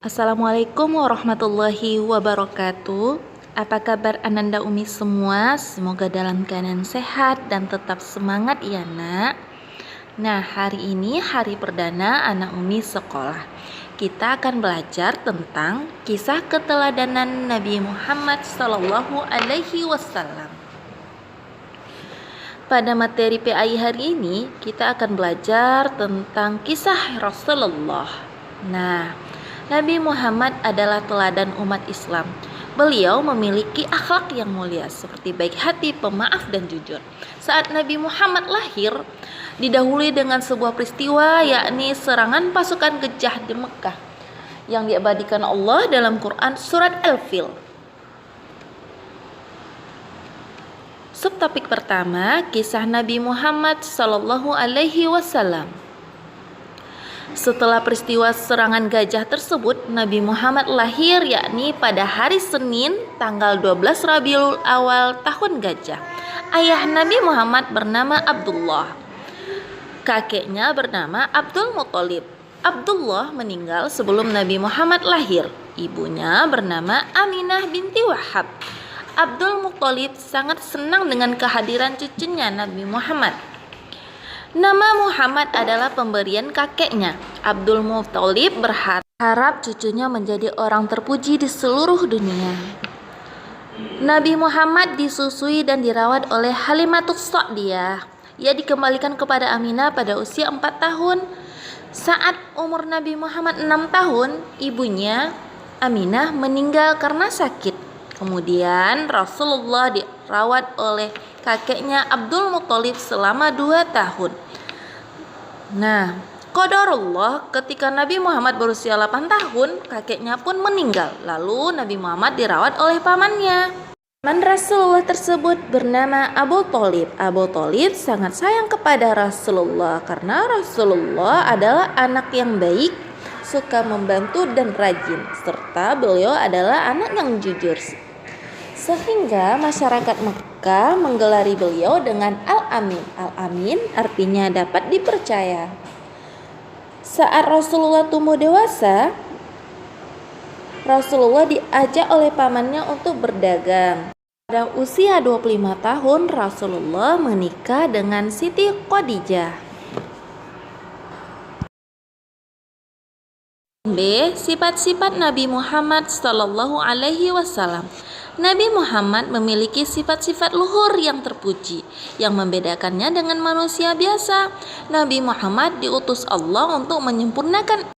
Assalamualaikum warahmatullahi wabarakatuh. Apa kabar Ananda Umi semua? Semoga dalam keadaan sehat dan tetap semangat ya nak. Nah, hari ini hari perdana anak Umi sekolah. Kita akan belajar tentang kisah keteladanan Nabi Muhammad Sallallahu Alaihi Wasallam. Pada materi PAI hari ini kita akan belajar tentang kisah Rasulullah. Nah, Nabi Muhammad adalah teladan umat Islam. Beliau memiliki akhlak yang mulia seperti baik hati, pemaaf, dan jujur. Saat Nabi Muhammad lahir, didahului dengan sebuah peristiwa yakni serangan pasukan gejah di Mekah yang diabadikan Allah dalam Quran surat Al-Fil. Subtopik pertama, kisah Nabi Muhammad Sallallahu Alaihi Wasallam. Setelah peristiwa serangan gajah tersebut, Nabi Muhammad lahir yakni pada hari Senin tanggal 12 Rabiul Awal tahun gajah. Ayah Nabi Muhammad bernama Abdullah. Kakeknya bernama Abdul Muthalib. Abdullah meninggal sebelum Nabi Muhammad lahir. Ibunya bernama Aminah binti Wahab. Abdul Muthalib sangat senang dengan kehadiran cucunya Nabi Muhammad. Nama Muhammad adalah pemberian kakeknya. Abdul Muthalib berharap cucunya menjadi orang terpuji di seluruh dunia. Nabi Muhammad disusui dan dirawat oleh Halimatus Sa'diyah. Ia dikembalikan kepada Aminah pada usia 4 tahun. Saat umur Nabi Muhammad 6 tahun, ibunya Aminah meninggal karena sakit. Kemudian Rasulullah dirawat oleh kakeknya Abdul Muthalib selama 2 tahun. Nah, qadarullah ketika Nabi Muhammad berusia 8 tahun, kakeknya pun meninggal. Lalu Nabi Muhammad dirawat oleh pamannya. Paman Rasulullah tersebut bernama Abu Thalib. Abu Thalib sangat sayang kepada Rasulullah karena Rasulullah adalah anak yang baik, suka membantu dan rajin, serta beliau adalah anak yang jujur. Sehingga masyarakat Mekah menggelari beliau dengan Al-Amin. Al-Amin artinya dapat dipercaya. Saat Rasulullah tumbuh dewasa, Rasulullah diajak oleh pamannya untuk berdagang. Pada usia 25 tahun, Rasulullah menikah dengan Siti Khadijah. B. Sifat-sifat Nabi Muhammad Sallallahu Alaihi Wasallam. Nabi Muhammad memiliki sifat-sifat luhur yang terpuji yang membedakannya dengan manusia biasa. Nabi Muhammad diutus Allah untuk menyempurnakan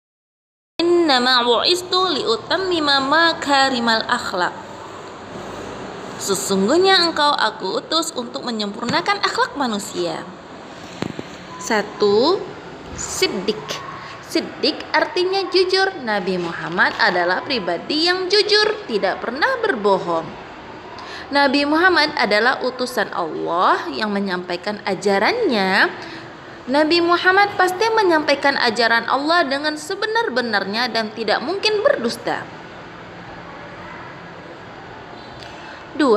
innama bu'istu liutammima makarimal akhlak. Sesungguhnya engkau aku utus untuk menyempurnakan akhlak manusia. 1. Siddiq. Siddiq artinya jujur. Nabi Muhammad adalah pribadi yang jujur, tidak pernah berbohong. Nabi Muhammad adalah utusan Allah yang menyampaikan ajarannya. Nabi Muhammad pasti menyampaikan ajaran Allah dengan sebenar-benarnya dan tidak mungkin berdusta. 2.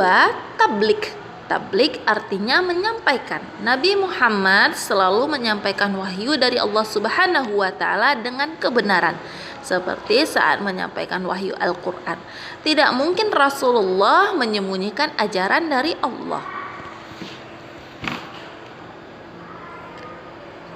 Tabligh. Tabligh artinya menyampaikan. Nabi Muhammad selalu menyampaikan wahyu dari Allah Subhanahu wa taala dengan kebenaran, seperti saat menyampaikan wahyu Al-Qur'an. Tidak mungkin Rasulullah menyembunyikan ajaran dari Allah.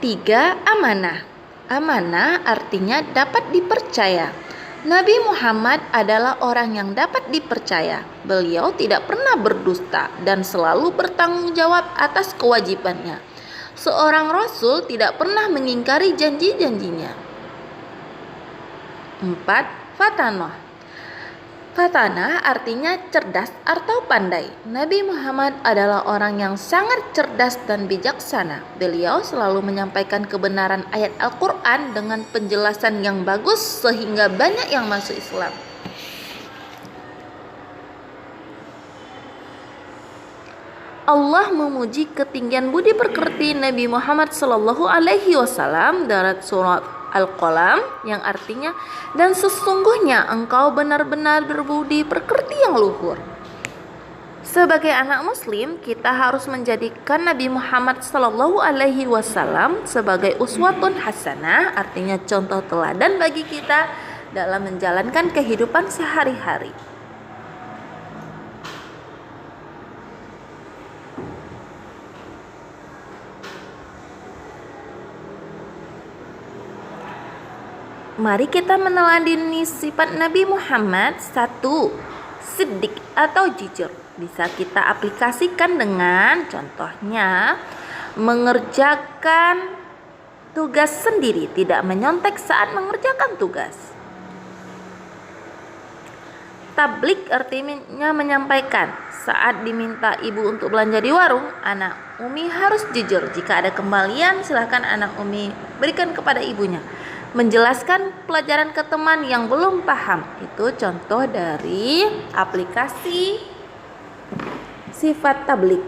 3. Amanah. Amanah artinya dapat dipercaya. Nabi Muhammad adalah orang yang dapat dipercaya. Beliau tidak pernah berdusta dan selalu bertanggung jawab atas kewajibannya. Seorang rasul tidak pernah mengingkari janji-janjinya. 4. Fatanah. Fatanah artinya cerdas atau pandai. Nabi Muhammad adalah orang yang sangat cerdas dan bijaksana. Beliau selalu menyampaikan kebenaran ayat Al-Quran dengan penjelasan yang bagus sehingga banyak yang masuk Islam. Allah memuji ketinggian budi pekerti Nabi Muhammad Sallallahu Alaihi Wasallam dalam surat Al-Qalam yang artinya dan sesungguhnya engkau benar-benar berbudi pekerti yang luhur. Sebagai anak muslim, kita harus menjadikan Nabi Muhammad Sallallahu Alaihi Wasallam sebagai uswatun hasanah, artinya contoh teladan bagi kita dalam menjalankan kehidupan sehari-hari. Mari kita meneladani sifat Nabi Muhammad. 1. Siddiq atau jujur. Bisa kita aplikasikan dengan contohnya mengerjakan tugas sendiri, tidak menyontek saat mengerjakan tugas. Tablik artinya menyampaikan. Saat diminta ibu untuk belanja di warung, anak Umi harus jujur. Jika ada kembalian, silahkan anak Umi berikan kepada ibunya. Menjelaskan pelajaran ke teman yang belum paham. Itu contoh dari aplikasi sifat tablik.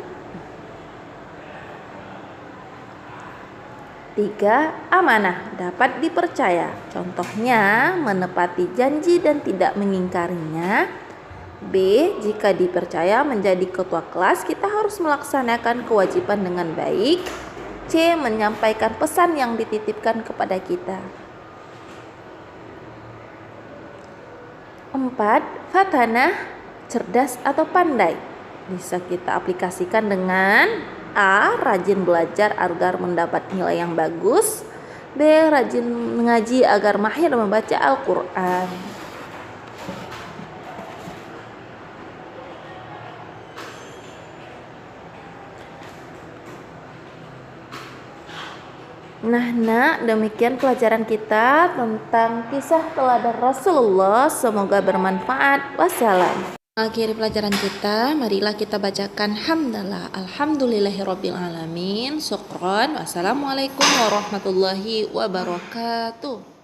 3. Amanah, dapat dipercaya. Contohnya menepati janji dan tidak mengingkarinya. B. Jika dipercaya menjadi ketua kelas, kita harus melaksanakan kewajiban dengan baik. C. Menyampaikan pesan yang dititipkan kepada kita. 4. Fatanah, cerdas atau pandai. Bisa kita aplikasikan dengan A. Rajin belajar agar mendapat nilai yang bagus. B. Rajin mengaji agar mahir membaca Al-Quran. Nah, demikian pelajaran kita tentang kisah teladan Rasulullah. Semoga bermanfaat. Wassalam. Akhir pelajaran kita, marilah kita bacakan hamdalah. Alhamdulillahirabbil alamin. Syukron. Wassalamualaikum warahmatullahi wabarakatuh.